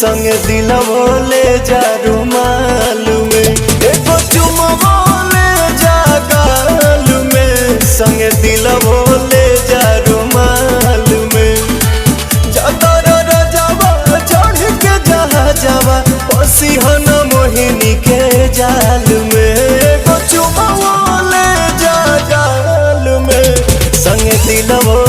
संग दिलवो ले जा रुमाल में, एगो चुमवो ले जा गाल में, संग दिलवो ले जा रुमाल में। जातर रजावा चढ़ के जहा जावा पसीहन मोहिनी के जाल में, एगो चुमवो ले जा गाल में, संग दिलवो